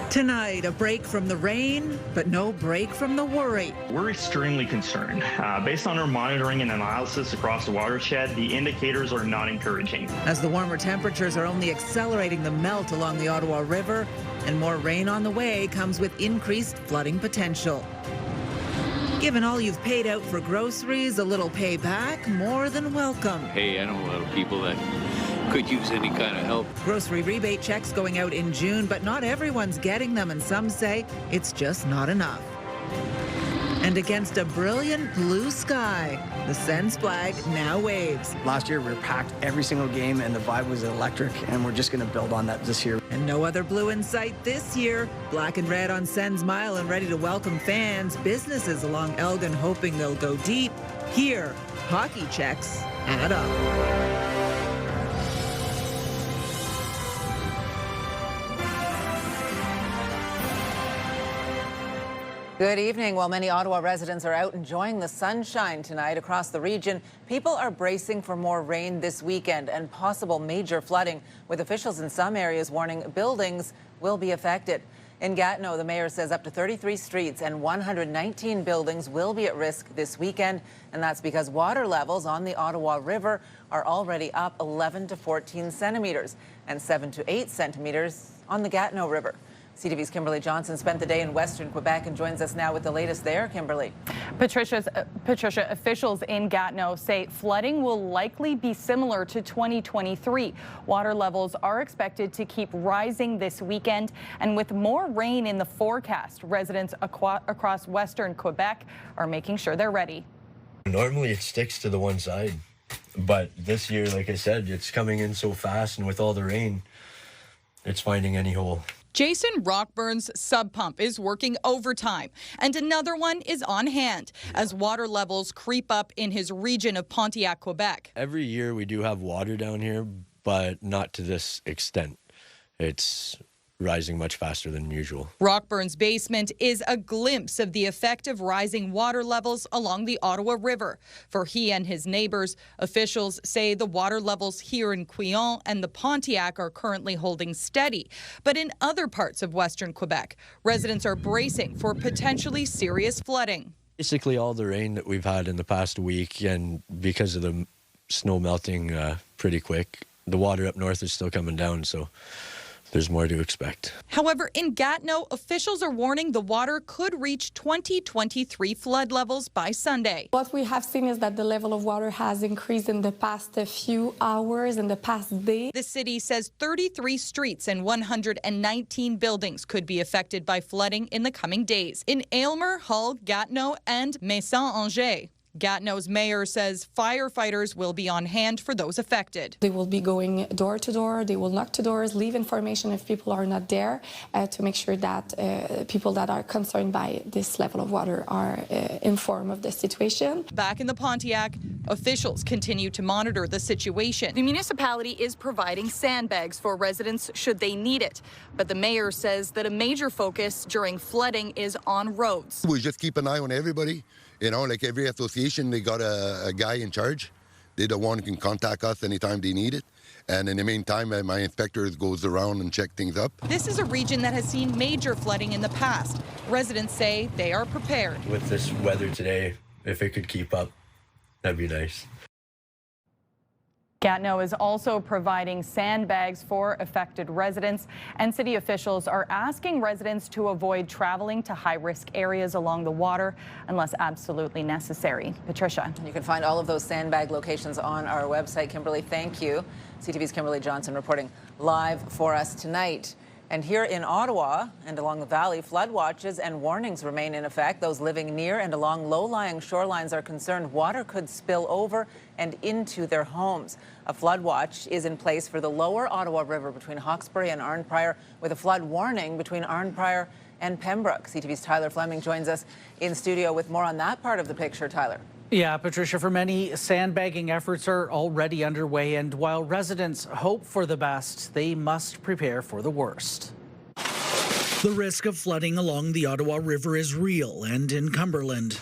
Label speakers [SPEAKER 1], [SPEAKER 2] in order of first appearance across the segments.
[SPEAKER 1] Tonight, a break from the rain, but no break from the worry.
[SPEAKER 2] We're extremely concerned. Based on our monitoring and analysis across the watershed, the indicators are not encouraging.
[SPEAKER 1] As the warmer temperatures are only accelerating the melt along the Ottawa River, and more rain on the way comes with increased flooding potential. Given all you've paid out for groceries, a little payback more than welcome.
[SPEAKER 3] Hey, I know a lot of people that could use any kind of help.
[SPEAKER 1] Grocery rebate checks going out in June, but not everyone's getting them, and some say it's just not enough. And against a brilliant blue sky, the Sens flag now waves.
[SPEAKER 4] Last year we were packed every single game and the vibe was electric, and we're just going to build on that this year.
[SPEAKER 1] And no other blue in sight this year. Black and red on Sens Mile and ready to welcome fans. Businesses along Elgin hoping they'll go deep. Here, hockey checks add up. Good evening. While many Ottawa residents are out enjoying the sunshine tonight across the region, people are bracing for more rain this weekend and possible major flooding, with officials in some areas warning buildings will be affected. In Gatineau, the mayor says up to 33 streets and 119 buildings will be at risk this weekend, and that's because water levels on the Ottawa River are already up 11 to 14 centimeters and 7 to 8 centimeters on the Gatineau River. CTV's Kimberly Johnson spent the day in Western Quebec and joins us now with the latest there. Kimberly.
[SPEAKER 5] Patricia, officials in Gatineau say flooding will likely be similar to 2023. Water levels are expected to keep rising this weekend, and with more rain in the forecast, residents across Western Quebec are making sure they're ready.
[SPEAKER 6] Normally it sticks to the one side, but this year, like I said, it's coming in so fast, and with all the rain, it's finding any hole.
[SPEAKER 7] Jason Rockburn's sub pump is working overtime, and another one is on hand as water levels creep up in his region of Pontiac, Quebec.
[SPEAKER 6] Every year we do have water down here, but not to this extent. It's rising much faster than usual.
[SPEAKER 7] Rockburn's basement is a glimpse of the effect of rising water levels along the Ottawa River. For he and his neighbors, officials say the water levels here in Quillon and the Pontiac are currently holding steady. But in other parts of Western Quebec, residents are bracing for potentially serious flooding.
[SPEAKER 6] Basically all the rain that we've had in the past week, and because of the snow melting pretty quick, the water up north is still coming down, so there's more to expect.
[SPEAKER 7] However, in Gatineau, officials are warning the water could reach 2023 flood levels by Sunday.
[SPEAKER 8] What we have seen is that the level of water has increased in the past few hours, in the past day.
[SPEAKER 7] The city says 33 streets and 119 buildings could be affected by flooding in the coming days in Aylmer, Hull, Gatineau, and Maison-Angers. Gatineau's mayor says firefighters will be on hand for those affected.
[SPEAKER 8] They will be going door to door. They will knock to doors, leave information if people are not there, to make sure that people that are concerned by this level of water are informed of the situation.
[SPEAKER 7] Back in the Pontiac, officials continue to monitor the situation. The municipality is providing sandbags for residents should they need it. But the mayor says that a major focus during flooding is on roads.
[SPEAKER 9] We just keep an eye on everybody. You know, like every association, they got a guy in charge. They're the one who can contact us anytime they need it. And in the meantime, my inspector goes around and check things up.
[SPEAKER 7] This is a region that has seen major flooding in the past. Residents say they are prepared.
[SPEAKER 6] With this weather today, if it could keep up, that'd be nice.
[SPEAKER 5] Gatineau is also providing sandbags for affected residents, and city officials are asking residents to avoid traveling to high-risk areas along the water unless absolutely necessary. Patricia.
[SPEAKER 1] You can find all of those sandbag locations on our website. Kimberly, thank you. CTV's Kimberly Johnson reporting live for us tonight. And here in Ottawa and along the valley, flood watches and warnings remain in effect. Those living near and along low-lying shorelines are concerned water could spill over and into their homes. A flood watch is in place for the lower Ottawa River between Hawkesbury and Arnprior, with a flood warning between Arnprior and Pembroke. CTV's Tyler Fleming joins us in studio with more on that part of the picture. Tyler.
[SPEAKER 10] Yeah, Patricia, for many, sandbagging efforts are already underway, and while residents hope for the best, they must prepare for the worst.
[SPEAKER 11] The risk of flooding along the Ottawa River is real, and in Cumberland,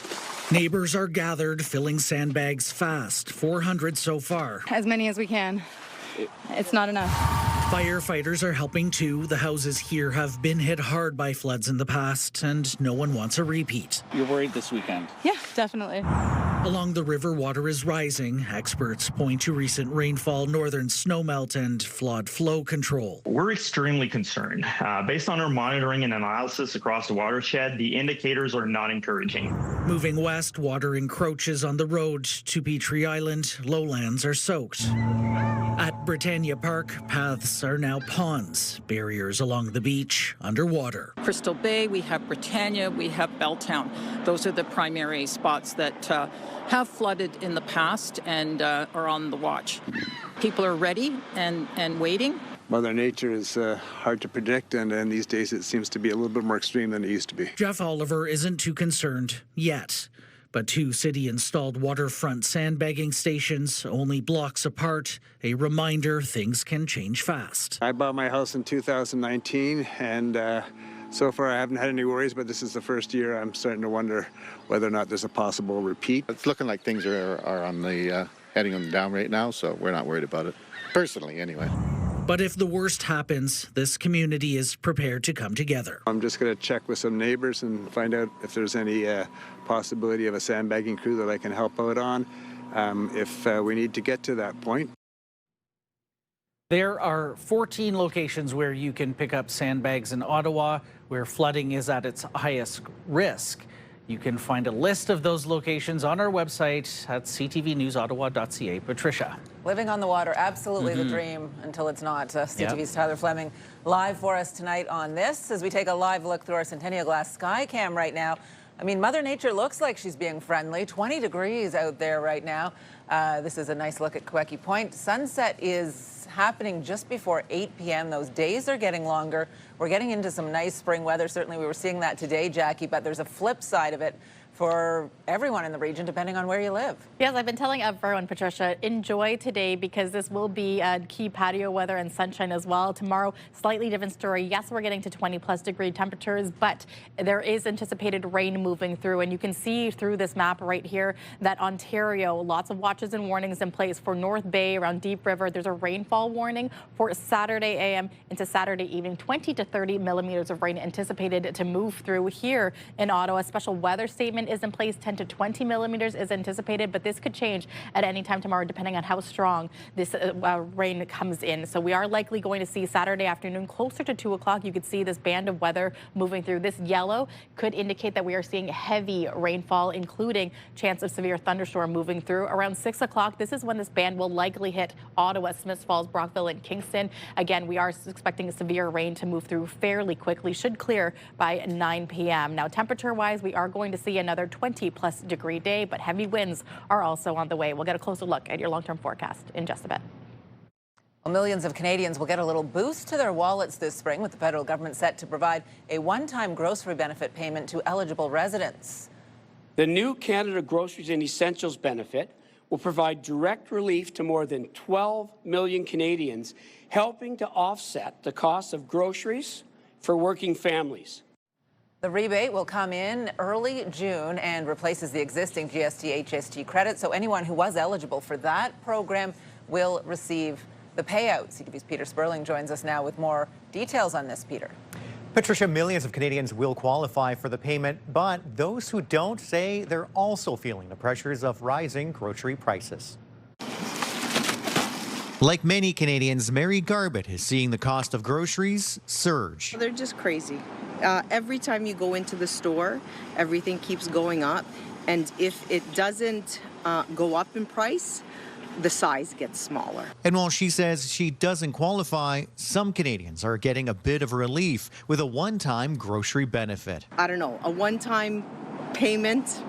[SPEAKER 11] neighbors are gathered filling sandbags fast, 400 so far.
[SPEAKER 12] As many as we can. It's not enough.
[SPEAKER 11] Firefighters are helping too. The houses here have been hit hard by floods in the past, and no one wants a repeat.
[SPEAKER 10] You're worried this weekend?
[SPEAKER 5] Yeah, definitely.
[SPEAKER 11] Along the river, water is rising. Experts point to recent rainfall, northern snowmelt, and flawed flow control.
[SPEAKER 2] We're extremely concerned. Based on our monitoring and analysis across the watershed, the indicators are not encouraging.
[SPEAKER 11] Moving west, water encroaches on the road to Petrie Island. Lowlands are soaked. At Britannia Park, paths are now ponds. Barriers along the beach underwater.
[SPEAKER 12] Crystal Bay, we have Britannia, we have Belltown. Those are the primary spots that have flooded in the past and are on the watch. People are ready and waiting.
[SPEAKER 13] Mother Nature is hard to predict, and these days it seems to be a little bit more extreme than it used to be.
[SPEAKER 11] Jeff Oliver isn't too concerned yet. But 2 city-installed waterfront sandbagging stations only blocks apart, a reminder things can change fast.
[SPEAKER 13] I bought my house in 2019, and so far I haven't had any worries, but this is the first year I'm starting to wonder whether or not there's a possible repeat.
[SPEAKER 14] It's looking like things are on the heading on down right now, so we're not worried about it, personally anyway.
[SPEAKER 11] But if the worst happens, this community is prepared to come together.
[SPEAKER 13] I'm just going to check with some neighbors and find out if there's any possibility of a sandbagging crew that I can help out on if we need to get to that point.
[SPEAKER 10] There are 14 locations where you can pick up sandbags in Ottawa where flooding is at its highest risk. You can find a list of those locations on our website at ctvnewsottawa.ca. Patricia.
[SPEAKER 1] Living on the water, absolutely the dream until it's not. CTV's Tyler Fleming live for us tonight on this as we take a live look through our Centennial Glass sky cam right now. I mean, Mother Nature looks like she's being friendly. 20 degrees out there right now. This is a nice look at Queckie Point. Sunset is happening just before 8 p.m. Those days are getting longer. We're getting into some nice spring weather. Certainly we were seeing that today, Jackie, but there's a flip side of it for everyone in the region, depending on where you live.
[SPEAKER 15] Yes, I've been telling everyone, Patricia, enjoy today because this will be key patio weather and sunshine as well. Tomorrow, slightly different story. Yes, we're getting to 20+ degree temperatures, but there is anticipated rain moving through. And you can see through this map right here that Ontario, lots of watches and warnings in place for North Bay around Deep River. There's a rainfall warning for Saturday a.m. into Saturday evening. 20 to 30 millimeters of rain anticipated to move through here in Ottawa. Special weather statement is in place. 10 to 20 millimeters is anticipated, but this could change at any time tomorrow depending on how strong this rain comes in. So we are likely going to see Saturday afternoon closer to 2 o'clock. You could see this band of weather moving through. This yellow could indicate that we are seeing heavy rainfall, including chance of severe thunderstorm moving through. Around 6 o'clock, this is when this band will likely hit Ottawa, Smiths Falls, Brockville, and Kingston. Again, we are expecting severe rain to move through fairly quickly. Should clear by 9 p.m. Now, temperature-wise, we are going to see another 20+ degree day, but heavy winds are also on the way. We'll get a closer look at your long-term forecast in just a bit.
[SPEAKER 1] Well, millions of Canadians will get a little boost to their wallets this spring, with the federal government set to provide a one-time grocery benefit payment to eligible residents.
[SPEAKER 16] The new Canada Groceries and Essentials benefit will provide direct relief to more than 12 million Canadians, helping to offset the cost of groceries for working families.
[SPEAKER 1] The rebate will come in early June and replaces the existing GST HST credit. So anyone who was eligible for that program will receive the payout. CTV's Peter Sperling joins us now with more details on this, Peter.
[SPEAKER 17] Patricia, millions of Canadians will qualify for the payment, but those who don't say they're also feeling the pressures of rising grocery prices. Like many Canadians, Mary Garbett is seeing the cost of groceries surge.
[SPEAKER 18] They're just crazy. Every time you go into the store, everything keeps going up. And if it doesn't go up in price, the size gets smaller.
[SPEAKER 17] And while she says she doesn't qualify, some Canadians are getting a bit of relief with a one-time grocery benefit.
[SPEAKER 18] I don't know, a one-time payment,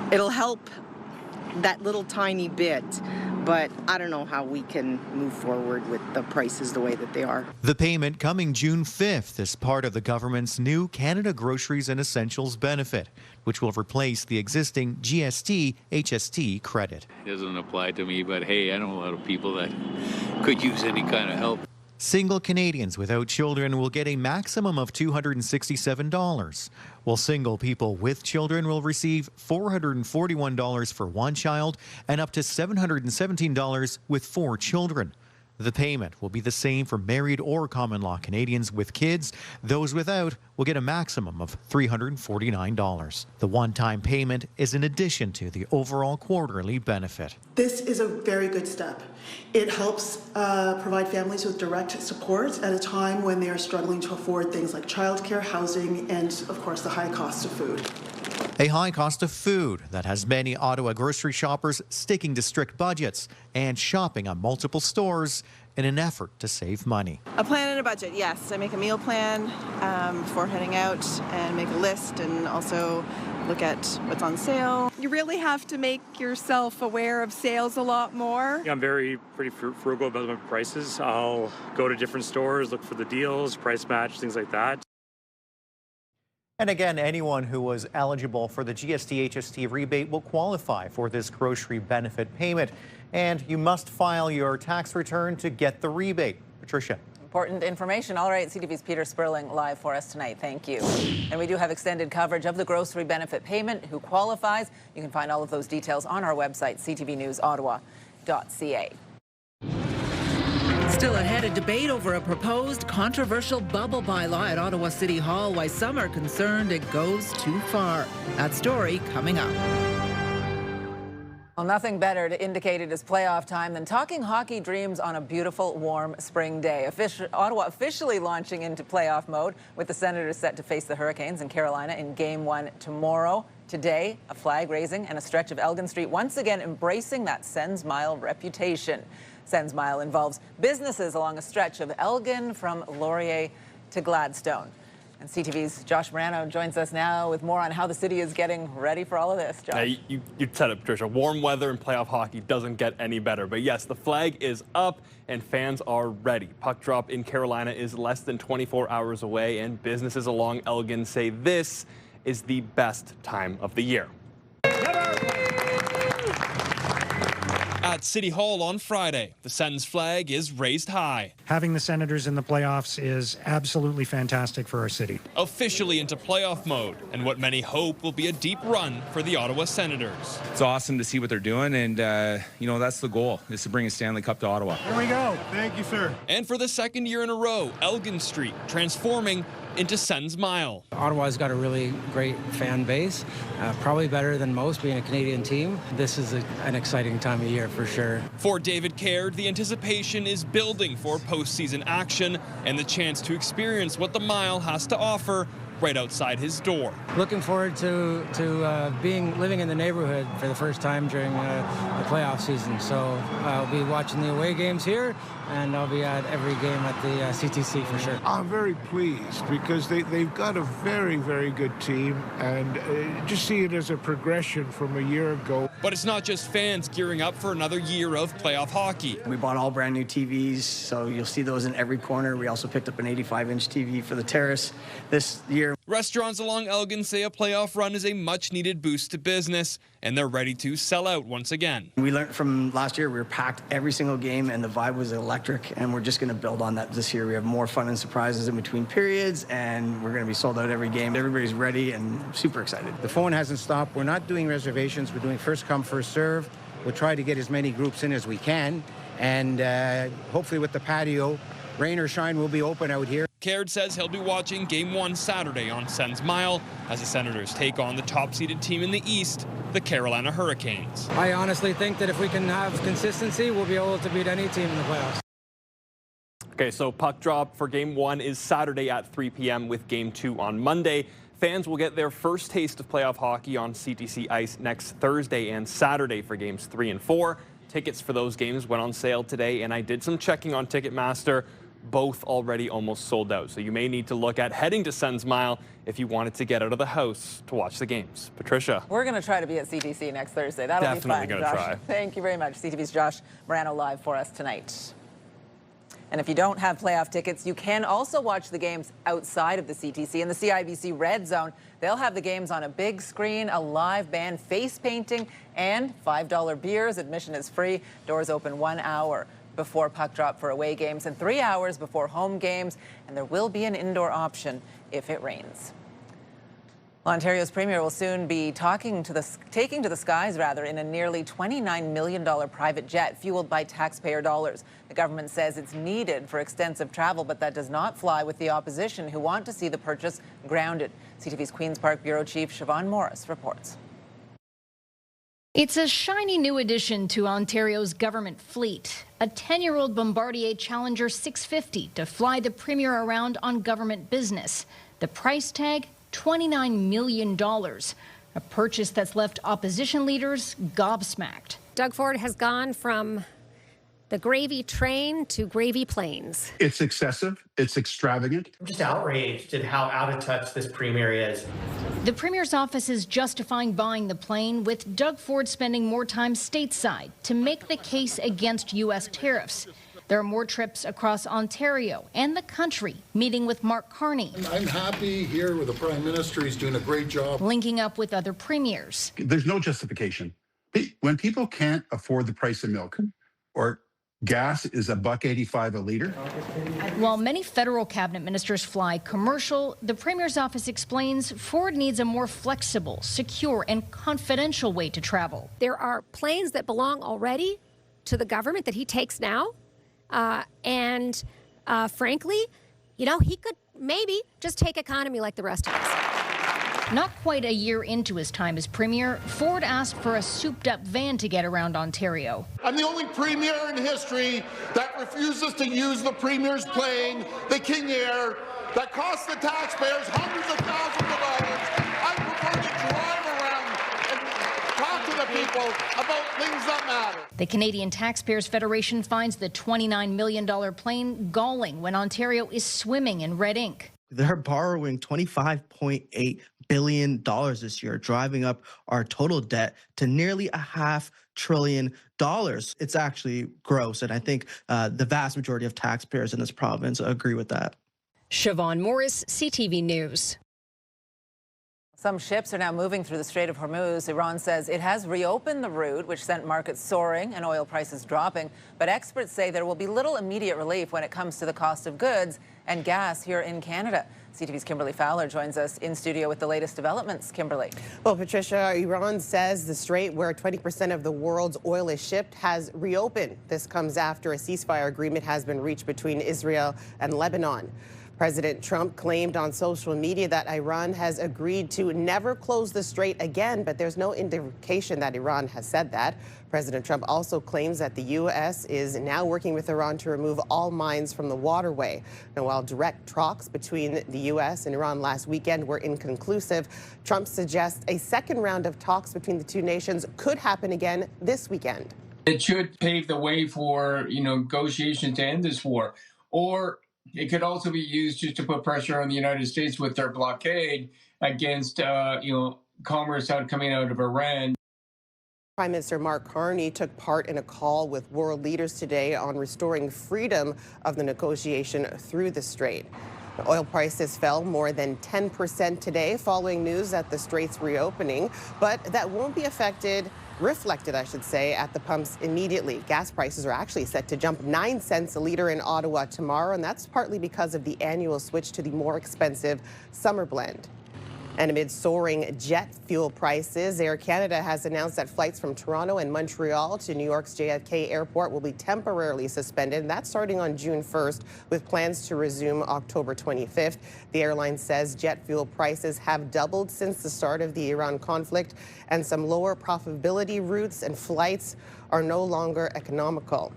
[SPEAKER 18] it'll help that little tiny bit. But I don't know how we can move forward with the prices the way that they are.
[SPEAKER 17] The payment coming June 5th as part of the government's new Canada Groceries and Essentials benefit, which will replace the existing GST HST credit.
[SPEAKER 3] It doesn't apply to me, but hey, I know a lot of people that could use any kind of help.
[SPEAKER 17] Single Canadians without children will get a maximum of $267, while single people with children will receive $441 for one child and up to $717 with 4 children. The payment will be the same for married or common law Canadians with kids. Those without will get a maximum of $349. The one-time payment is in addition to the overall quarterly benefit.
[SPEAKER 19] This is a very good step. It helps provide families with direct support at a time when they are struggling to afford things like childcare, housing, and of course the high cost of food.
[SPEAKER 17] A high cost of food that has many Ottawa grocery shoppers sticking to strict budgets and shopping at multiple stores in an effort to save money.
[SPEAKER 20] A plan and a budget, yes. I make a meal plan before heading out and make a list and also look at what's on sale.
[SPEAKER 21] You really have to make yourself aware of sales a lot more.
[SPEAKER 22] I'm pretty frugal about my prices. I'll go to different stores, look for the deals, price match, things like that.
[SPEAKER 17] And again, anyone who was eligible for the GST-HST rebate will qualify for this grocery benefit payment. And you must file your tax return to get the rebate. Patricia.
[SPEAKER 1] Important information. All right, CTV's Peter Sperling live for us tonight. Thank you. And we do have extended coverage of the grocery benefit payment, who qualifies. You can find all of those details on our website, ctvnewsottawa.ca.
[SPEAKER 23] Still ahead, a debate over a proposed controversial bubble bylaw at Ottawa City Hall. Why some are concerned it goes too far. That story coming up.
[SPEAKER 1] Well, nothing better to indicate it is playoff time than talking hockey dreams on a beautiful, warm spring day. Ottawa officially launching into playoff mode, with the Senators set to face the Hurricanes in Carolina in Game 1 tomorrow. Today, a flag raising and a stretch of Elgin Street once again embracing that Sens Mile reputation. Sens Mile involves businesses along a stretch of Elgin from Laurier to Gladstone. And CTV's Josh Morano joins us now with more on how the city is getting ready for all of this. Josh.
[SPEAKER 24] You said it, Patricia. Warm weather and playoff hockey doesn't get any better. But yes, the flag is up and fans are ready. Puck drop in Carolina is less than 24 hours away, and businesses along Elgin say this is the best time of the year. At City Hall on Friday, the Sens flag is raised high.
[SPEAKER 25] Having the Senators in the playoffs is absolutely fantastic for our city.
[SPEAKER 24] Officially into playoff mode, and what many hope will be a deep run for the Ottawa Senators.
[SPEAKER 26] It's awesome to see what they're doing, and that's the goal, is to bring a Stanley Cup to Ottawa.
[SPEAKER 25] Here we go. Thank you, sir.
[SPEAKER 24] And for the second year in a row, Elgin Street transforming into Sens Mile.
[SPEAKER 27] Ottawa's got a really great fan base, probably better than most being a Canadian team. This is an exciting time of year for sure.
[SPEAKER 24] For David Caird, the anticipation is building for postseason action and the chance to experience what the Mile has to offer right outside his door.
[SPEAKER 27] Looking forward to living in the neighborhood for the first time during the playoff season. So I'll be watching the away games here, and I'll be at every game at the CTC for sure.
[SPEAKER 28] I'm very pleased because they've got a very, very good team, and just see it as a progression from a year ago.
[SPEAKER 24] But it's not just fans gearing up for another year of playoff hockey.
[SPEAKER 4] We bought all brand new TVs, so you'll see those in every corner. We also picked up an 85-inch TV for the terrace this year.
[SPEAKER 24] Restaurants along Elgin say a playoff run is a much-needed boost to business, and they're ready to sell out once again.
[SPEAKER 4] We learned from last year, we were packed every single game, and the vibe was electric, and we're just going to build on that this year. We have more fun and surprises in between periods, and we're going to be sold out every game. Everybody's ready and super excited.
[SPEAKER 29] The phone hasn't stopped. We're not doing reservations. We're doing first come, first serve. We'll try to get as many groups in as we can, and hopefully with the patio, rain or shine, we'll be open out here.
[SPEAKER 24] Caird says he'll be watching Game 1 Saturday on Sens Mile as the Senators take on the top-seeded team in the East, the Carolina Hurricanes.
[SPEAKER 27] I honestly think that if we can have consistency, we'll be able to beat any team in the playoffs.
[SPEAKER 24] Okay, so puck drop for Game 1 is Saturday at 3 p.m. with Game 2 on Monday. Fans will get their first taste of playoff hockey on CTC ice next Thursday and Saturday for Games 3 and 4. Tickets for those games went on sale today, and I did some checking on Ticketmaster. Both already almost sold out. So you may need to look at heading to Sens Mile if you wanted to get out of the house to watch the games. Patricia.
[SPEAKER 1] We're going to try to be at CTC next Thursday. That'll be fun.
[SPEAKER 24] Definitely going to try.
[SPEAKER 1] Thank you very much. CTV's Josh Morano live for us tonight. And if you don't have playoff tickets, you can also watch the games outside of the CTC in the CIBC Red Zone. They'll have the games on a big screen, a live band, face painting, and $5 beers. Admission is free. Doors open 1 hour before puck drop for away games and 3 hours before home games. And there will be an indoor option if it rains. Well, Ontario's premier will soon be taking to the skies in a nearly $29 million private jet fueled by taxpayer dollars. The government says it's needed for extensive travel, but that does not fly with the opposition, who want to see the purchase grounded. CTV's Queen's Park Bureau Chief Siobhan Morris reports.
[SPEAKER 2] It's a shiny new addition to Ontario's government fleet, a 10-year-old Bombardier Challenger 650 to fly the premier around on government business. The price tag, $29 million, a purchase that's left opposition leaders gobsmacked.
[SPEAKER 5] Doug Ford has gone from the gravy train to gravy planes.
[SPEAKER 6] It's excessive. It's extravagant.
[SPEAKER 7] I'm just outraged at how out of touch this premier is.
[SPEAKER 2] The premier's office is justifying buying the plane, with Doug Ford spending more time stateside to make the case against U.S. tariffs. There are more trips across Ontario and the country, meeting with Mark Carney.
[SPEAKER 8] I'm happy here with the Prime Minister. He's doing a great job.
[SPEAKER 2] Linking up with other premiers.
[SPEAKER 6] There's no justification. When people can't afford the price of milk or gas is $1.85 a liter.
[SPEAKER 2] While many federal cabinet ministers fly commercial, the premier's office explains Ford needs a more flexible, secure, and confidential way to travel.
[SPEAKER 5] There are planes that belong already to the government that he takes now. Frankly, he could maybe just take economy like the rest of us.
[SPEAKER 2] Not quite a year into his time as premier, Ford asked for a souped-up van to get around Ontario.
[SPEAKER 8] I'm the only premier in history that refuses to use the premier's plane, the King Air, that costs the taxpayers hundreds of thousands of dollars. I prefer to drive around and talk to the people about things that matter.
[SPEAKER 2] The Canadian Taxpayers Federation finds the $29 million plane galling when Ontario is swimming in red ink.
[SPEAKER 9] They're borrowing $25.8 billion this year, driving up our total debt to nearly $500 billion. It's actually gross, and I think the vast majority of taxpayers in this province agree with that.
[SPEAKER 5] Siobhan Morris, CTV News.
[SPEAKER 1] Some ships are now moving through the Strait of Hormuz. Iran says it has reopened the route, which sent markets soaring and oil prices dropping. But experts say there will be little immediate relief when it comes to the cost of goods and gas here in Canada. CTV's Kimberly Fowler joins us in studio with the latest developments. Kimberly.
[SPEAKER 11] Well, Patricia, Iran says the strait, where 20% of the world's oil is shipped, has reopened. This comes after a ceasefire agreement has been reached between Israel and Lebanon. President Trump claimed on social media that Iran has agreed to never close the strait again, but there's no indication that Iran has said that. President Trump also claims that the U.S. is now working with Iran to remove all mines from the waterway. Now, while direct talks between the U.S. and Iran last weekend were inconclusive, Trump suggests a second round of talks between the two nations could happen again this weekend.
[SPEAKER 12] It should pave the way for, negotiations to end this war. Or it could also be used just to put pressure on the United States with their blockade against, commerce coming out of Iran.
[SPEAKER 11] Prime Minister Mark Carney took part in a call with world leaders today on restoring freedom of the negotiation through the strait. The oil prices fell more than 10% today following news that the strait's reopening, but that won't be reflected, at the pumps immediately. Gas prices are actually set to jump 9 cents a liter in Ottawa tomorrow, and that's partly because of the annual switch to the more expensive summer blend. And amid soaring jet fuel prices, Air Canada has announced that flights from Toronto and Montreal to New York's JFK Airport will be temporarily suspended. And that's starting on June 1st, with plans to resume October 25th. The airline says jet fuel prices have doubled since the start of the Iran conflict, and some lower profitability routes and flights are no longer economical.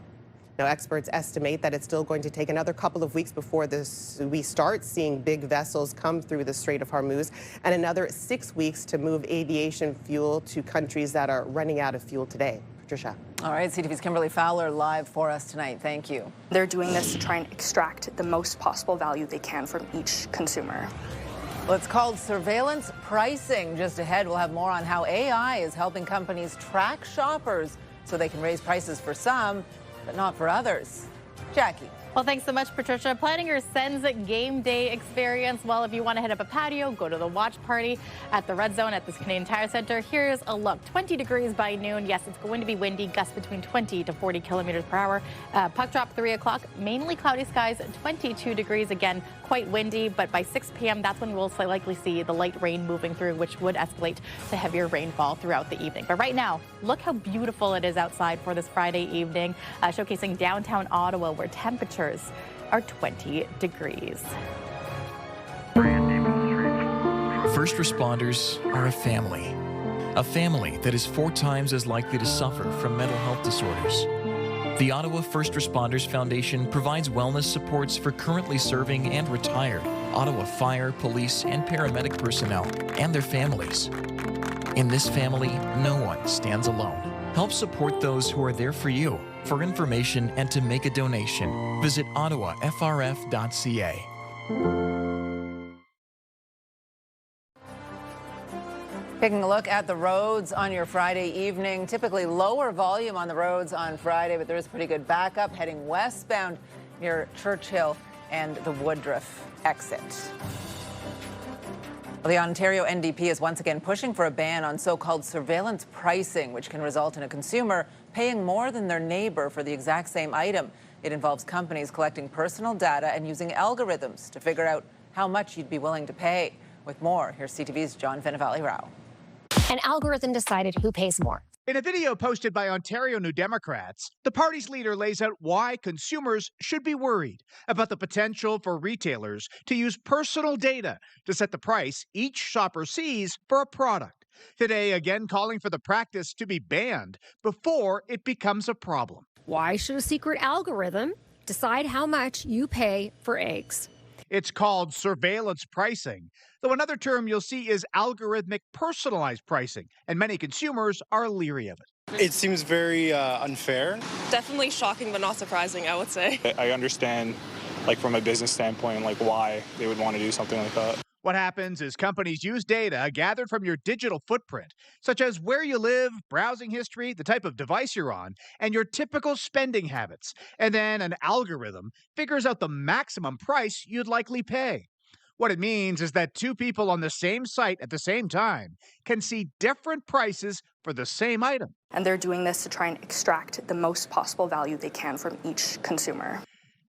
[SPEAKER 11] Now, experts estimate that it's still going to take another couple of weeks before we start seeing big vessels come through the Strait of Hormuz, and another 6 weeks to move aviation fuel to countries that are running out of fuel today. Patricia.
[SPEAKER 1] All right, CTV's Kimberly Fowler live for us tonight. Thank you.
[SPEAKER 14] They're doing this to try and extract the most possible value they can from each consumer.
[SPEAKER 1] Well, it's called surveillance pricing. Just ahead, we'll have more on how AI is helping companies track shoppers so they can raise prices for some, but not for others. Jackie.
[SPEAKER 3] Well, thanks so much, Patricia. Planning your Sens game day experience. Well, if you want to hit up a patio, go to the watch party at the Red Zone at this Canadian Tire Centre. Here's a look. 20 degrees by noon. Yes, it's going to be windy, gusts between 20 to 40 kilometers per hour. Puck drop 3 o'clock. Mainly cloudy skies, 22 degrees. Again, quite windy, but by 6 p.m., that's when we'll likely see the light rain moving through, which would escalate to heavier rainfall throughout the evening. But right now, look how beautiful it is outside for this Friday evening, showcasing downtown Ottawa, where temperatures are 20 degrees.
[SPEAKER 10] First responders are a family that is 4 times as likely to suffer from mental health disorders. The Ottawa First Responders Foundation provides wellness supports for currently serving and retired Ottawa fire, police, and paramedic personnel and their families. In this family, no one stands alone. Help support those who are there for you. For information and to make a donation, visit ottawafrf.ca.
[SPEAKER 1] Taking a look at the roads on your Friday evening. Typically lower volume on the roads on Friday, but there is pretty good backup heading westbound near Churchill and the Woodruff exit. Well, the Ontario NDP is once again pushing for a ban on so-called surveillance pricing, which can result in a consumer paying more than their neighbor for the exact same item. It involves companies collecting personal data and using algorithms to figure out how much you'd be willing to pay. With more, here's CTV's John Venevali-Rao.
[SPEAKER 5] An algorithm decided who pays more.
[SPEAKER 13] In a video posted by Ontario New Democrats, the party's leader lays out why consumers should be worried about the potential for retailers to use personal data to set the price each shopper sees for a product. Today, again calling for the practice to be banned before it becomes a problem.
[SPEAKER 5] Why should a secret algorithm decide how much you pay for eggs?
[SPEAKER 13] It's called surveillance pricing, though another term you'll see is algorithmic personalized pricing, and many consumers are leery of it.
[SPEAKER 15] It seems very unfair.
[SPEAKER 16] Definitely shocking, but not surprising, I would say.
[SPEAKER 15] I understand, from a business standpoint, why they would want to do something like that.
[SPEAKER 13] What happens is companies use data gathered from your digital footprint, such as where you live, browsing history, the type of device you're on, and your typical spending habits. And then an algorithm figures out the maximum price you'd likely pay. What it means is that 2 people on the same site at the same time can see different prices for the same item.
[SPEAKER 14] And they're doing this to try and extract the most possible value they can from each consumer.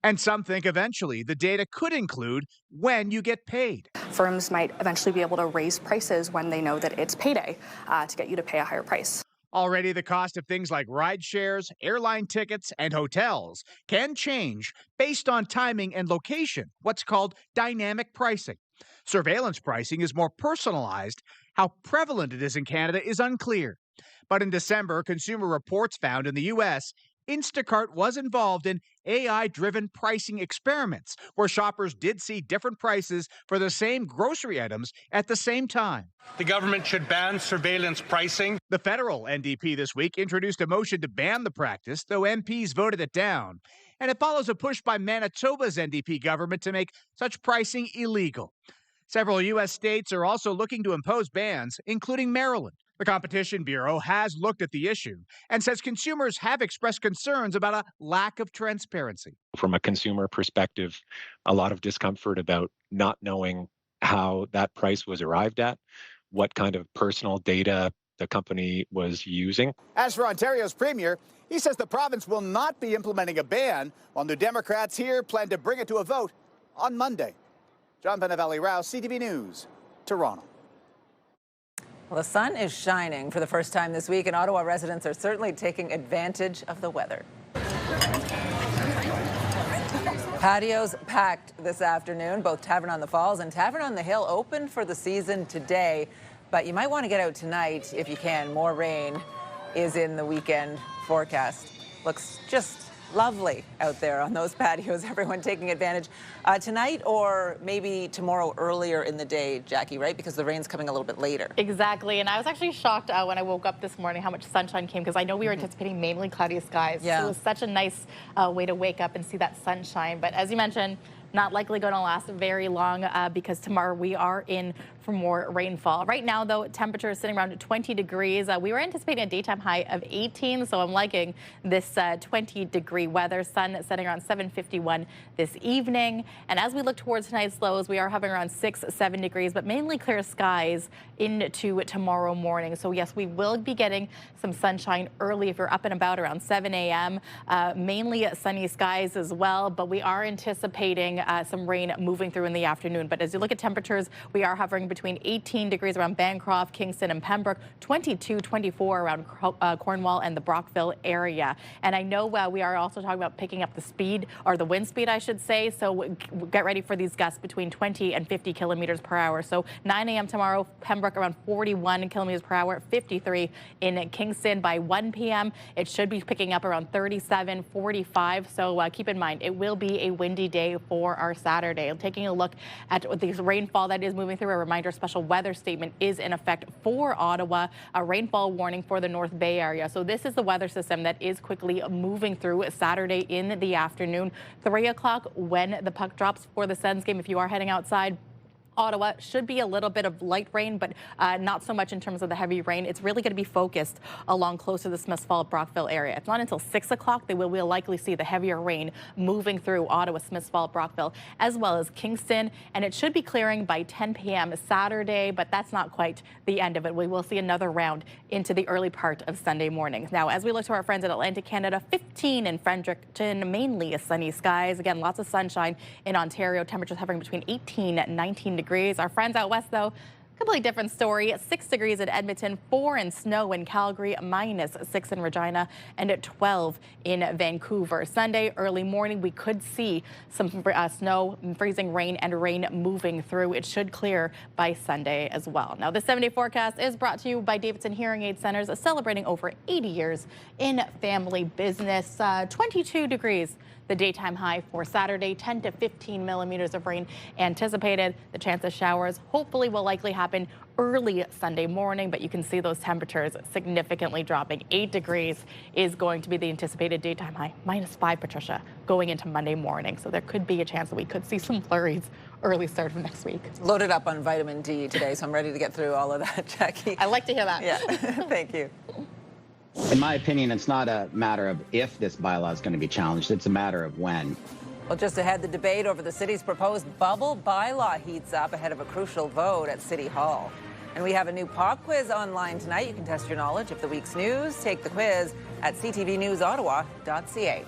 [SPEAKER 13] And some think eventually the data could include when you get paid.
[SPEAKER 14] Firms might eventually be able to raise prices when they know that it's payday to get you to pay a higher price.
[SPEAKER 13] Already the cost of things like ride shares, airline tickets, and hotels can change based on timing and location, what's called dynamic pricing. Surveillance pricing is more personalized. How prevalent it is in Canada is unclear. But in December, Consumer Reports found in the U.S., Instacart was involved in AI-driven pricing experiments where shoppers did see different prices for the same grocery items at the same time.
[SPEAKER 15] The government should ban surveillance pricing.
[SPEAKER 13] The federal NDP this week introduced a motion to ban the practice, though MPs voted it down. And it follows a push by Manitoba's NDP government to make such pricing illegal. Several U.S. states are also looking to impose bans, including Maryland. The Competition Bureau has looked at the issue and says consumers have expressed concerns about a lack of transparency.
[SPEAKER 18] From a consumer perspective, a lot of discomfort about not knowing how that price was arrived at, what kind of personal data the company was using.
[SPEAKER 19] As for Ontario's premier, he says the province will not be implementing a ban, while New Democrats here plan to bring it to a vote on Monday. John Venevali-Rao, CTV News, Toronto.
[SPEAKER 1] Well, the sun is shining for the first time this week, and Ottawa residents are certainly taking advantage of the weather. Patios packed this afternoon. Both Tavern on the Falls and Tavern on the Hill opened for the season today, but you might want to get out tonight if you can. More rain is in the weekend forecast. Looks just lovely out there on those patios, everyone taking advantage. Tonight or maybe tomorrow earlier in the day, Jackie, right? Because the rain's coming a little bit later.
[SPEAKER 3] Exactly, and I was actually shocked when I woke up this morning how much sunshine came, because I know we were anticipating mainly cloudy skies.
[SPEAKER 1] Yeah.
[SPEAKER 3] So it was such a nice way to wake up and see that sunshine. But as you mentioned, not likely going to last very long because tomorrow we are in for more rainfall. Right now, though, temperature is sitting around 20 degrees. We were anticipating a daytime high of 18, so I'm liking this 20-degree weather. Sun setting around 7:51 this evening. And as we look towards tonight's lows, we are having around 6-7 degrees, but mainly clear skies into tomorrow morning. So yes, we will be getting some sunshine early if you're up and about around 7 a.m. Mainly sunny skies as well, but we are anticipating some rain moving through in the afternoon. But as you look at temperatures, we are hovering between 18 degrees around Bancroft, Kingston and Pembroke, 22, 24 around Cornwall and the Brockville area. And I know we are also talking about picking up the speed, or the wind speed, I should say. So get ready for these gusts between 20 and 50 kilometers per hour. So 9 a.m. tomorrow, Pembroke around 41 kilometers per hour, 53 in Kingston. By 1 p.m., it should be picking up around 37, 45. So keep in mind, it will be a windy day for our Saturday. I'm taking a look at this rainfall that is moving through. A reminder, special weather statement is in effect for Ottawa, a rainfall warning for the North Bay area. So this is the weather system that is quickly moving through Saturday in the afternoon. 3 o'clock when the puck drops for the Sens game, if you are heading outside, Ottawa should be a little bit of light rain, but not so much in terms of the heavy rain. It's really going to be focused along close to the Smiths Fall, Brockville area. It's not until 6 o'clock that we'll likely see the heavier rain moving through Ottawa, Smiths Fall, Brockville, as well as Kingston. And it should be clearing by 10 p.m. Saturday, but that's not quite the end of it. We will see another round into the early part of Sunday morning. Now, as we look to our friends at Atlantic Canada, 15 in Fredericton, mainly sunny skies. Again, lots of sunshine in Ontario. Temperatures hovering between 18 and 19 degrees. Our friends out west, though, completely different story. 6 degrees at Edmonton, 4 in snow in Calgary, -6 in Regina, and at 12 in Vancouver. Sunday, early morning, we could see some snow, freezing rain, and rain moving through. It should clear by Sunday as well. Now, the 7-day forecast is brought to you by Davidson Hearing Aid Centers, celebrating over 80 years in family business. 22 degrees. The daytime high for Saturday, 10 to 15 millimeters of rain anticipated. The chance of showers hopefully will likely happen early Sunday morning, but you can see those temperatures significantly dropping. 8 degrees is going to be the anticipated daytime high, -5, Patricia, going into Monday morning. So there could be a chance that we could see some flurries early start of next week.
[SPEAKER 1] Loaded up on vitamin D today, so I'm ready to get through all of that, Jackie.
[SPEAKER 3] I like to hear that.
[SPEAKER 1] Yeah, thank you.
[SPEAKER 4] In my opinion, it's not a matter of if this bylaw is going to be challenged, it's a matter of when.
[SPEAKER 1] Well, just ahead, the debate over the city's proposed bubble bylaw heats up ahead of a crucial vote at City Hall. And we have a new pop quiz online tonight. You can test your knowledge of the week's news. Take the quiz at ctvnewsottawa.ca.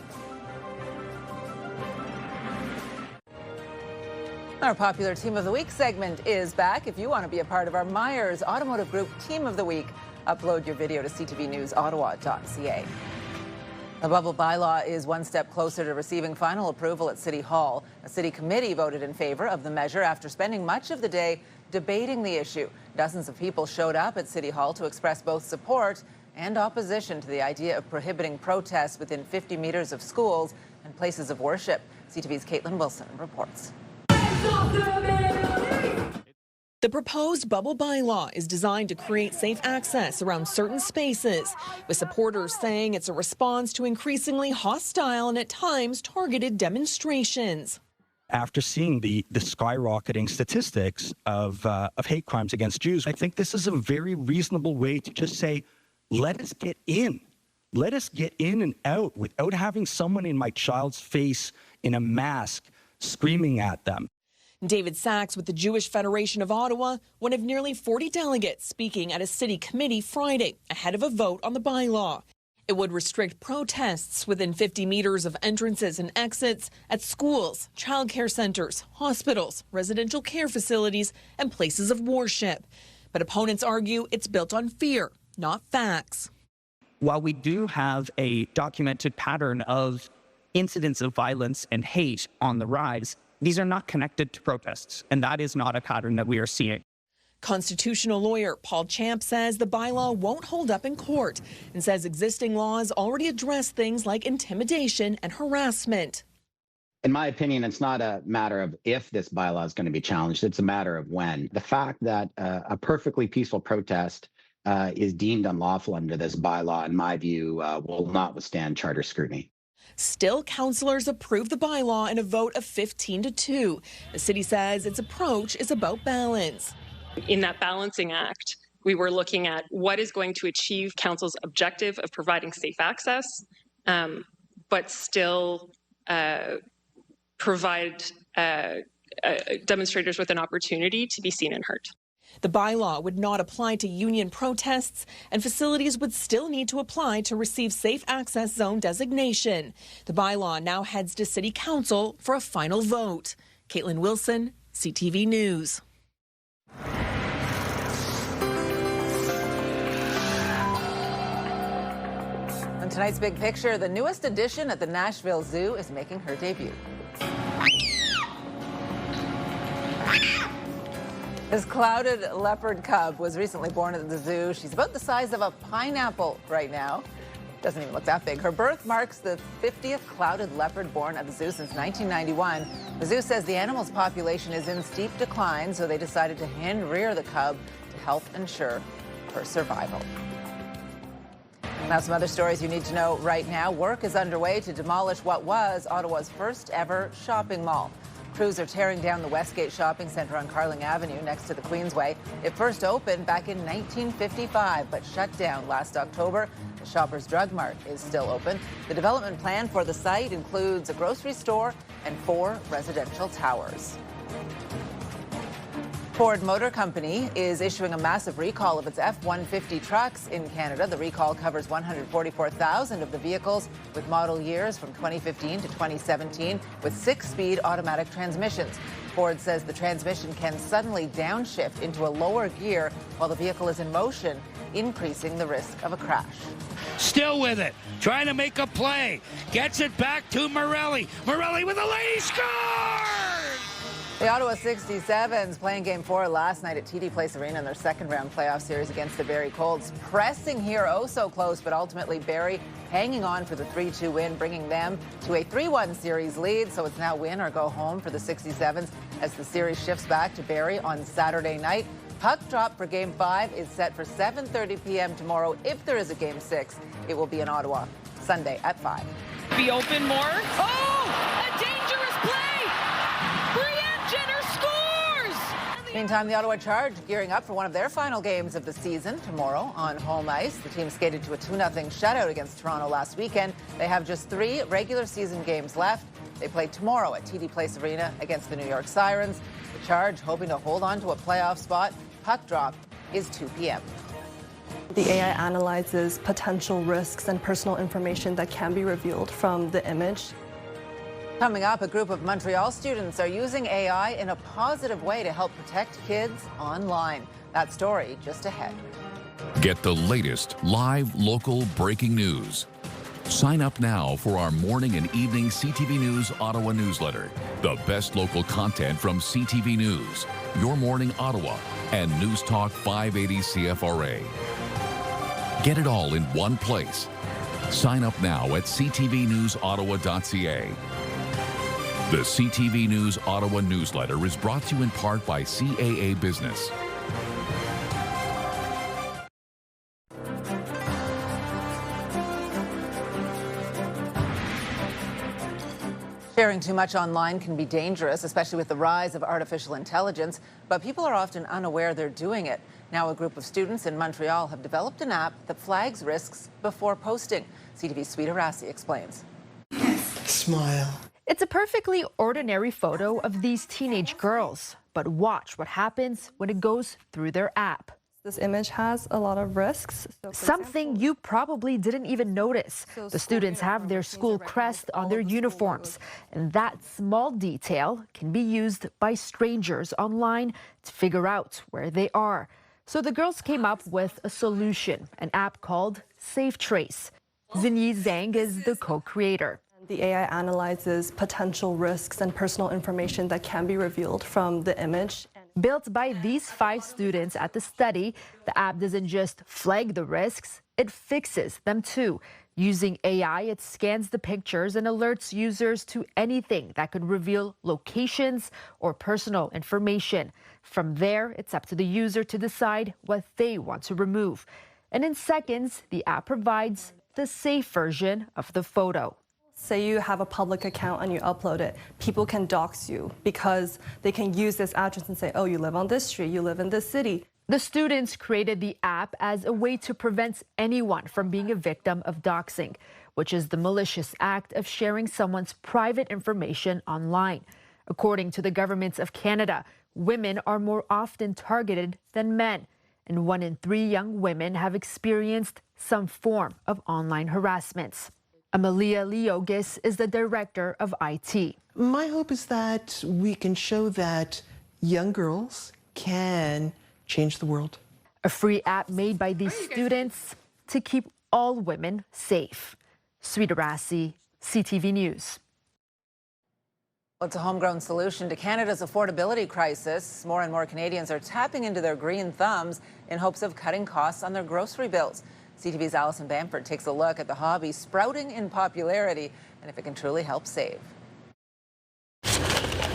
[SPEAKER 1] Our popular Team of the Week segment is back. If you want to be a part of our Myers Automotive Group Team of the Week, upload your video to ctvnewsottawa.ca. The bubble bylaw is one step closer to receiving final approval at City Hall. A city committee voted in favor of the measure after spending much of the day debating the issue. Dozens of people showed up at City Hall to express both support and opposition to the idea of prohibiting protests within 50 meters of schools and places of worship. CTV's Caitlin Wilson reports.
[SPEAKER 17] The proposed bubble bylaw is designed to create safe access around certain spaces, with supporters saying it's a response to increasingly hostile and at times targeted demonstrations.
[SPEAKER 20] After seeing the skyrocketing statistics of hate crimes against Jews, I think this is a very reasonable way to just say, let us get in. Let us get in and out without having someone in my child's face in a mask screaming at them.
[SPEAKER 17] David Sachs with the Jewish Federation of Ottawa, one of nearly 40 delegates speaking at a city committee Friday ahead of a vote on the bylaw. It would restrict protests within 50 meters of entrances and exits at schools, childcare centers, hospitals, residential care facilities, and places of worship. But opponents argue it's built on fear, not facts.
[SPEAKER 21] While we do have a documented pattern of incidents of violence and hate on the rise, these are not connected to protests, and that is not a pattern that we are seeing.
[SPEAKER 17] Constitutional lawyer Paul Champ says the bylaw won't hold up in court and says existing laws already address things like intimidation and harassment.
[SPEAKER 4] In my opinion, it's not a matter of if this bylaw is going to be challenged, it's a matter of when. The fact that a perfectly peaceful protest is deemed unlawful under this bylaw, in my view, will not withstand charter scrutiny.
[SPEAKER 17] Still, councillors approved the bylaw in a vote of 15-2. The city says its approach is about balance.
[SPEAKER 16] In that balancing act, we were looking at what is going to achieve council's objective of providing safe access, but still provide demonstrators with an opportunity to be seen and heard.
[SPEAKER 17] The bylaw would not apply to union protests, and facilities would still need to apply to receive safe access zone designation. The bylaw now heads to City Council for a final vote. Caitlin Wilson, CTV News.
[SPEAKER 1] On tonight's Big Picture, the newest addition at the Nashville Zoo is making her debut. This clouded leopard cub was recently born at the zoo. She's about the size of a pineapple right now. Doesn't even look that big. Her birth marks the 50th clouded leopard born at the zoo since 1991. The zoo says the animal's population is in steep decline, so they decided to hand rear the cub to help ensure her survival. Now, some other stories you need to know right now. Work is underway to demolish what was Ottawa's first ever shopping mall. Crews are tearing down the Westgate Shopping Centre on Carling Avenue next to the Queensway. It first opened back in 1955, but shut down last October. The Shoppers Drug Mart is still open. The development plan for the site includes a grocery store and 4 residential towers. Ford Motor Company is issuing a massive recall of its F-150 trucks in Canada. The recall covers 144,000 of the vehicles with model years from 2015 to 2017 with 6-speed automatic transmissions. Ford says the transmission can suddenly downshift into a lower gear while the vehicle is in motion, increasing the risk of a crash.
[SPEAKER 7] Still with it, trying to make a play. Gets it back to Morelli. Morelli with a lady score!
[SPEAKER 1] The Ottawa 67s playing Game 4 last night at TD Place Arena in their second-round playoff series against the Barrie Colts. Pressing here oh so close, but ultimately Barrie hanging on for the 3-2 win, bringing them to a 3-1 series lead. So it's now win or go home for the 67s as the series shifts back to Barrie on Saturday night. Puck drop for Game 5 is set for 7:30 p.m. tomorrow. If there is a Game 6, it will be in Ottawa Sunday at 5.
[SPEAKER 17] Be open more. Oh, a dangerous play!
[SPEAKER 1] Meantime, the Ottawa Charge gearing up for one of their final games of the season tomorrow on home ice. The team skated to a 2-0 shutout against Toronto last weekend. They have just 3 regular season games left. They play tomorrow at TD Place Arena against the New York Sirens. The Charge hoping to hold on to a playoff spot. Puck drop is 2 p.m.
[SPEAKER 22] The AI analyzes potential risks and personal information that can be revealed from the image.
[SPEAKER 1] Coming up, a group of Montreal students are using AI in a positive way to help protect kids online. That story just ahead.
[SPEAKER 23] Get the latest live local breaking news. Sign up now for our morning and evening CTV News Ottawa newsletter. The best local content from CTV News, Your Morning Ottawa, and News Talk 580 CFRA. Get it all in one place. Sign up now at ctvnewsottawa.ca. The CTV News Ottawa newsletter is brought to you in part by CAA Business.
[SPEAKER 1] Sharing too much online can be dangerous, especially with the rise of artificial intelligence, but people are often unaware they're doing it. Now a group of students in Montreal have developed an app that flags risks before posting. CTV's Sweeta Rassi explains.
[SPEAKER 24] Smile. It's a perfectly ordinary photo of these teenage girls, but watch what happens when it goes through their app.
[SPEAKER 22] This image has a lot of risks.
[SPEAKER 24] Something you probably didn't even notice. The students have their school crest on their uniforms, and that small detail can be used by strangers online to figure out where they are. So the girls came up with a solution, an app called Safe Trace. Zinyi Zhang is the co-creator.
[SPEAKER 22] The AI analyzes potential risks and personal information that can be revealed from the image.
[SPEAKER 24] Built by these 5 students at the study, the app doesn't just flag the risks, it fixes them too. Using AI, it scans the pictures and alerts users to anything that could reveal locations or personal information. From there, it's up to the user to decide what they want to remove. And in seconds, the app provides the safe version of the photo.
[SPEAKER 22] Say you have a public account and you upload it, people can dox you because they can use this address and say, oh, you live on this street, you live in this city.
[SPEAKER 24] The students created the app as a way to prevent anyone from being a victim of doxing, which is the malicious act of sharing someone's private information online. According to the governments of Canada, women are more often targeted than men, and 1 in 3 young women have experienced some form of online harassment. Amalia Leogis is the director of IT.
[SPEAKER 2] My hope is that we can show that young girls can change the world.
[SPEAKER 24] A free app made by these students to keep all women safe. Sweeta Rassi, CTV News.
[SPEAKER 1] Well, it's a homegrown solution to Canada's affordability crisis. More and more Canadians are tapping into their green thumbs in hopes of cutting costs on their grocery bills. CTV's Alison Bamford takes a look at the hobby sprouting in popularity and if it can truly help save.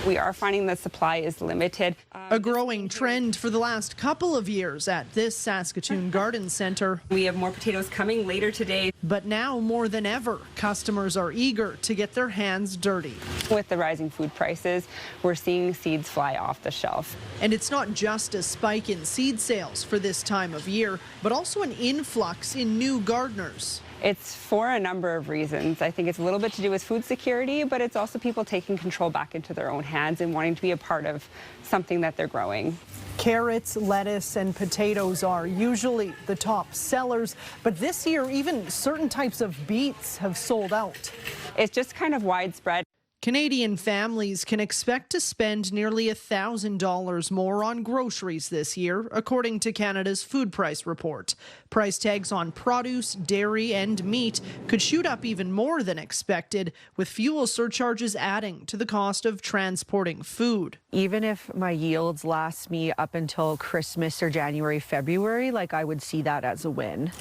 [SPEAKER 6] We are finding the supply is limited.
[SPEAKER 8] A growing trend for the last couple of years at this Saskatoon garden center.
[SPEAKER 6] We have more potatoes coming later today.
[SPEAKER 8] But now more than ever, customers are eager to get their hands dirty.
[SPEAKER 6] With the rising food prices, we're seeing seeds fly off the shelf.
[SPEAKER 8] And it's not just a spike in seed sales for this time of year, but also an influx in new gardeners.
[SPEAKER 6] It's for a number of reasons. I think it's a little bit to do with food security, but it's also people taking control back into their own hands and wanting to be a part of something that they're growing.
[SPEAKER 8] Carrots, lettuce, and potatoes are usually the top sellers, but this year even certain types of beets have sold out.
[SPEAKER 6] It's just kind of widespread.
[SPEAKER 8] Canadian families can expect to spend nearly $1,000 more on groceries this year, according to Canada's food price report. Price tags on produce, dairy, and meat could shoot up even more than expected, with fuel surcharges adding to the cost of transporting food.
[SPEAKER 9] Even if my yields last me up until Christmas or January, February, I would see that as a win.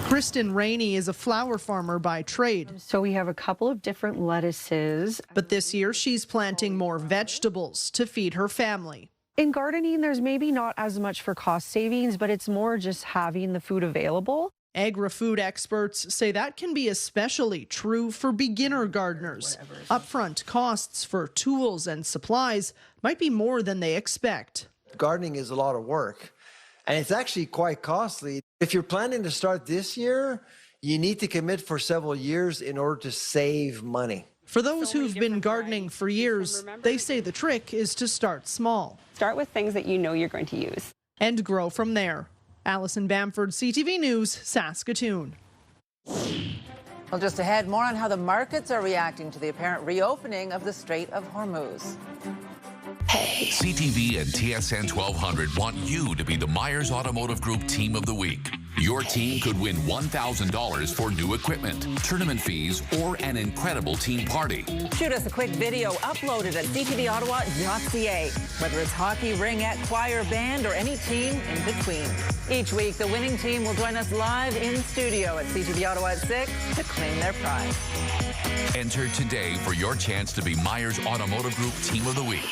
[SPEAKER 8] Kristen Rainey is a flower farmer by trade.
[SPEAKER 9] So we have a couple of different lettuces.
[SPEAKER 8] But this year she's planting more vegetables to feed her family.
[SPEAKER 9] In gardening, there's maybe not as much for cost savings, but it's more just having the food available.
[SPEAKER 8] Agri-food experts say that can be especially true for beginner gardeners. Upfront costs for tools and supplies might be more than they expect.
[SPEAKER 25] Gardening is a lot of work. And it's actually quite costly. If you're planning to start this year, you need to commit for several years in order to save money.
[SPEAKER 8] For those who've been gardening for years, they say the trick is to start small.
[SPEAKER 6] Start with things that you know you're going to use.
[SPEAKER 8] And grow from there. Alison Bamford, CTV News, Saskatoon.
[SPEAKER 1] Well, just ahead, more on how the markets are reacting to the apparent reopening of the Strait of Hormuz.
[SPEAKER 23] Hey. CTV and TSN 1200 want you to be the Myers Automotive Group Team of the Week. Your team could win $1,000 for new equipment, tournament fees, or an incredible team party.
[SPEAKER 1] Shoot us a quick video uploaded at ctvottawa.ca. Whether it's hockey, ringette, choir, band, or any team in between. Each week, the winning team will join us live in studio at CTV Ottawa at 6 to claim their prize.
[SPEAKER 23] Enter today for your chance to be Myers Automotive Group Team of the Week.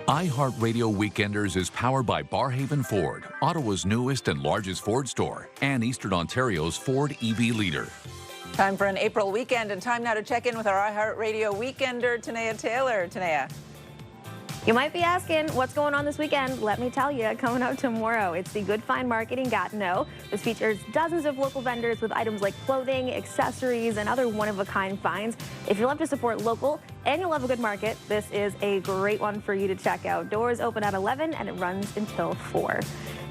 [SPEAKER 23] iHeartRadio Weekenders is powered by Barhaven Ford, Ottawa's newest and largest Ford store, and Eastern Ontario's Ford EV leader.
[SPEAKER 1] Time for an April weekend, and time now to check in with our iHeartRadio Weekender, Tanea Taylor. Tanea.
[SPEAKER 26] You might be asking what's going on this weekend. Let me tell you, coming up tomorrow, it's the Good Find Market in Gatineau. This features dozens of local vendors with items like clothing, accessories, and other one-of-a-kind finds. If you love to support local and you love a good market, this is a great one for you to check out. Doors open at 11 and it runs until 4.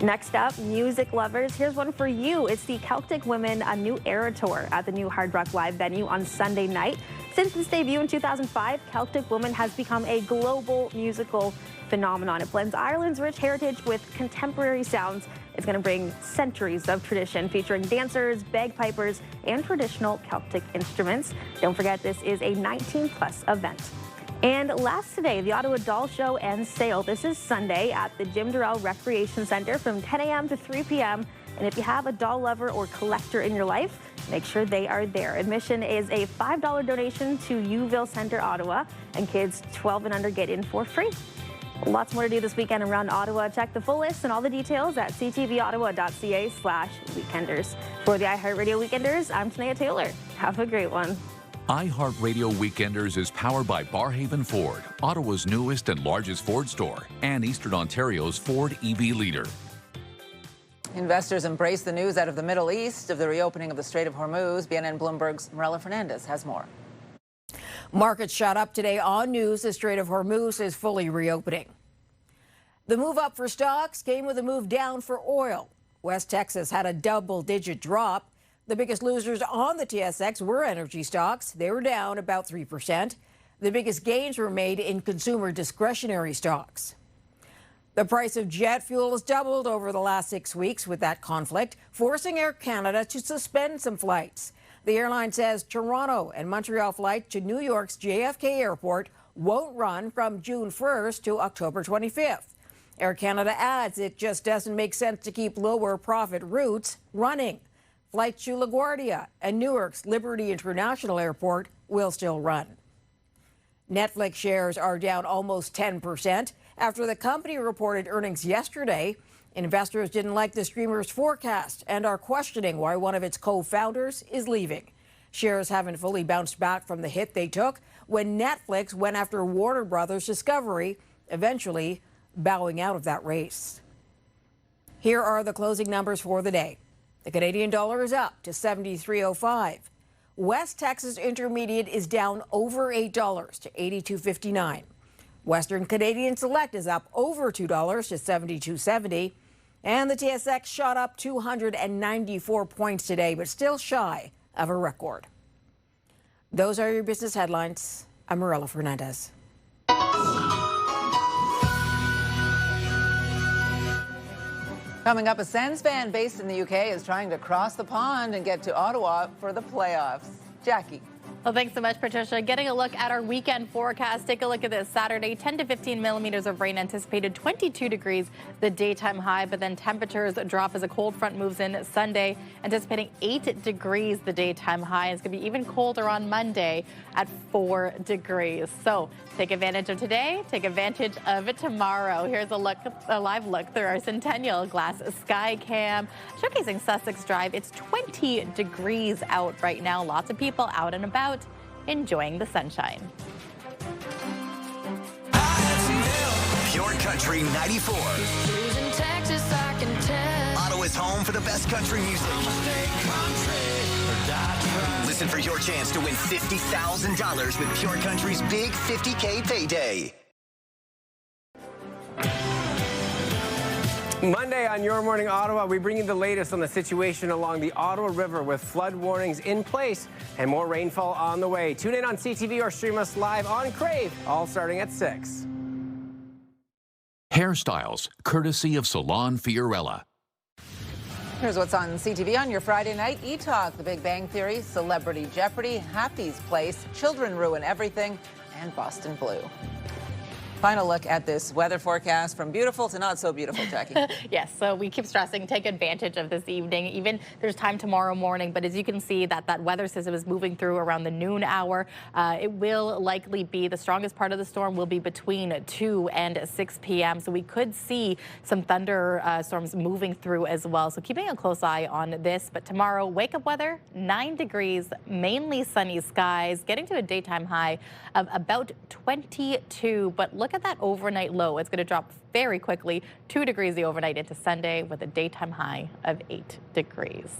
[SPEAKER 26] Next up, music lovers, here's one for you. It's the Celtic Women A New Era Tour at the new Hard Rock Live venue on Sunday night. Since its debut in 2005, Celtic Women has become a global musical phenomenon. It blends Ireland's rich heritage with contemporary sounds. It's going to bring centuries of tradition, featuring dancers, bagpipers, and traditional Celtic instruments. Don't forget, this is a 19+ event. And last today, the Ottawa Doll Show and Sale. This is Sunday at the Jim Durrell Recreation Center from 10 a.m. to 3 p.m. And if you have a doll lover or collector in your life, make sure they are there. Admission is a $5 donation to Uville Center, Ottawa, and kids 12 and under get in for free. Lots more to do this weekend around Ottawa. Check the full list and all the details at ctvottawa.ca/weekenders. For the iHeartRadio Weekenders, I'm Tanea Taylor. Have a great one.
[SPEAKER 23] iHeartRadio Weekenders is powered by Barhaven Ford, Ottawa's newest and largest Ford store, and Eastern Ontario's Ford EV leader.
[SPEAKER 1] Investors embrace the news out of the Middle East of the reopening of the Strait of Hormuz. BNN Bloomberg's Marella Fernandez has more.
[SPEAKER 5] Markets shot up today on news the Strait of Hormuz is fully reopening. The move up for stocks came with a move down for oil. West Texas had a double-digit drop. The biggest losers on the TSX were energy stocks. They were down about 3%. The biggest gains were made in consumer discretionary stocks. The price of jet fuel has doubled over the last 6 weeks with that conflict, forcing Air Canada to suspend some flights. The airline says Toronto and Montreal flights to New York's JFK Airport won't run from June 1st to October 25th. Air Canada adds it just doesn't make sense to keep lower profit routes running. Flights to LaGuardia and Newark's Liberty International Airport will still run. Netflix shares are down almost 10% after the company reported earnings yesterday. Investors didn't like the streamer's forecast and are questioning why one of its co-founders is leaving. Shares haven't fully bounced back from the hit they took when Netflix went after Warner Brothers Discovery, eventually bowing out of that race. Here are the closing numbers for the day. The Canadian dollar is up to 73.05. West Texas Intermediate is down over $8 to 82.59. Western Canadian Select is up over $2 to 72.70. And the TSX shot up 294 points today, but still shy of a record. Those are your business headlines. I'm Marella Fernandez.
[SPEAKER 1] Coming up, a Sens fan based in the UK is trying to cross the pond and get to Ottawa for the playoffs. Jackie.
[SPEAKER 3] Well, thanks so much, Patricia. Getting a look at our weekend forecast. Take a look at this. Saturday, 10 to 15 millimeters of rain anticipated, 22 degrees the daytime high, but then temperatures drop as a cold front moves in. Sunday, anticipating 8 degrees the daytime high. It's going to be even colder on Monday at 4 degrees. So take advantage of today. Take advantage of it tomorrow. Here's a live look through our Centennial Glass Sky Cam, showcasing Sussex Drive. It's 20 degrees out right now. Lots of people out and about, enjoying the sunshine.
[SPEAKER 10] Pure Country 94. Ottawa's home for the best country music. Listen for your chance to win $50,000 with Pure Country's big $50K payday.
[SPEAKER 11] Monday on Your Morning Ottawa, we bring you the latest on the situation along the Ottawa River with flood warnings in place and more rainfall on the way. Tune in on CTV or stream us live on Crave, all starting at 6.
[SPEAKER 23] Hairstyles, courtesy of Salon Fiorella.
[SPEAKER 1] Here's what's on CTV on your Friday night. E-Talk, The Big Bang Theory, Celebrity Jeopardy, Happy's Place, Children Ruin Everything, and Boston Blue. Final look at this weather forecast from beautiful to not so beautiful, Jackie.
[SPEAKER 3] Yes, so we keep stressing, take advantage of this evening. Even there's time tomorrow morning, but as you can see that weather system is moving through around the noon hour. It will likely be the strongest part of the storm will be between 2 and 6 p.m. So we could see some thunder storms moving through as well. So keeping a close eye on this. But tomorrow, wake up weather, 9 degrees, mainly sunny skies, getting to a daytime high of about 22. But look at that overnight low. It's going to drop very quickly, 2 degrees the overnight into Sunday with a daytime high of 8 degrees.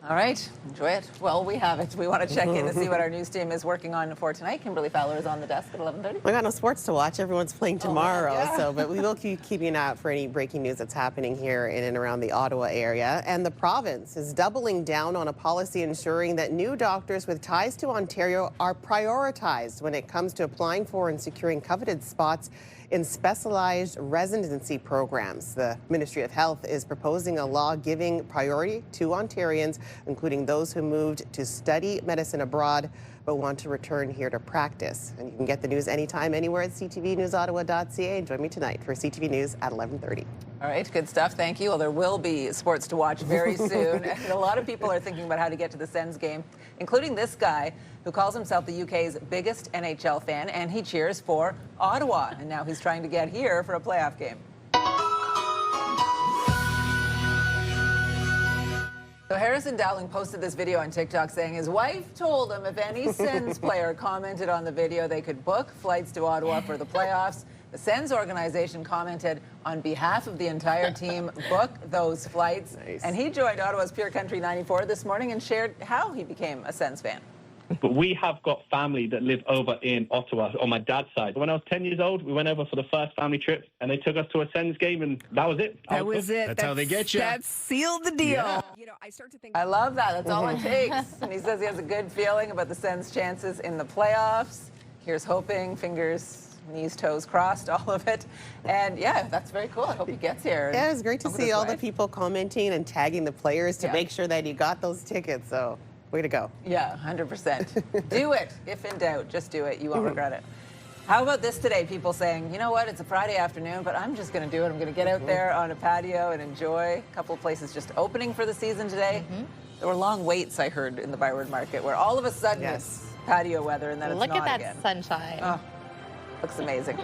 [SPEAKER 1] All right, enjoy it. Well, we have it. We want to check in to see what our news team is working on for tonight. Kimberly Fowler is on the desk at 11:30.
[SPEAKER 12] We got no sports to watch. Everyone's playing tomorrow,
[SPEAKER 1] yeah.
[SPEAKER 12] but we will keep keeping an eye out for any breaking news that's happening here in and around the Ottawa area. And the province is doubling down on a policy ensuring that new doctors with ties to Ontario are prioritized when it comes to applying for and securing coveted spots in specialized residency programs. The Ministry of Health is proposing a law giving priority to Ontarians, including those who moved to study medicine abroad but want to return here to practice. And you can get the news anytime, anywhere at ctvnewsottawa.ca. And join me tonight for CTV News at 11:30.
[SPEAKER 1] All right, good stuff. Thank you. Well, there will be sports to watch very soon. And a lot of people are thinking about how to get to the Sens game including this guy who calls himself the UK's biggest NHL fan, and he cheers for Ottawa. And now he's trying to get here for a playoff game. So Harrison Dowling posted this video on TikTok saying his wife told him if any Sens player commented on the video, they could book flights to Ottawa for the playoffs. The Sens organization commented on behalf of the entire team, book those flights. Nice. And he joined Ottawa's Pure Country 94 this morning and shared how he became a Sens fan.
[SPEAKER 13] But we have got family that live over in Ottawa on my dad's side. When I was 10 years old, we went over for the first family trip, and they took us to a Sens game, and that was it.
[SPEAKER 5] That was it.
[SPEAKER 14] That's how they get you.
[SPEAKER 5] That sealed the deal.
[SPEAKER 14] Yeah.
[SPEAKER 5] You know, I start to think.
[SPEAKER 1] I love that. That's all it takes. And he says he has a good feeling about the Sens' chances in the playoffs. Here's hoping, fingers, knees, toes crossed, all of it. And yeah, that's very cool. I hope he gets here.
[SPEAKER 12] Yeah, it's great to see all the people commenting and tagging the players to make sure that you got those tickets. So way to go.
[SPEAKER 1] Yeah, 100%. Do it. If in doubt, just do it. You won't regret it. How about this today? People saying, you know what, it's a Friday afternoon, but I'm just going to do it. I'm going to get out there on a patio and enjoy. A couple of places just opening for the season today. There were long waits, I heard, in the Byward Market, where all of a sudden it's patio weather and then it's
[SPEAKER 3] Look
[SPEAKER 1] not
[SPEAKER 3] at that
[SPEAKER 1] again.
[SPEAKER 3] sunshine.
[SPEAKER 1] Oh, looks amazing.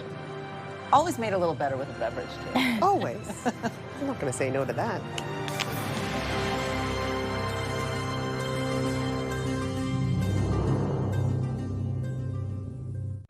[SPEAKER 1] Always made a little better with a beverage, too.
[SPEAKER 12] Always. I'm not going to say no to that.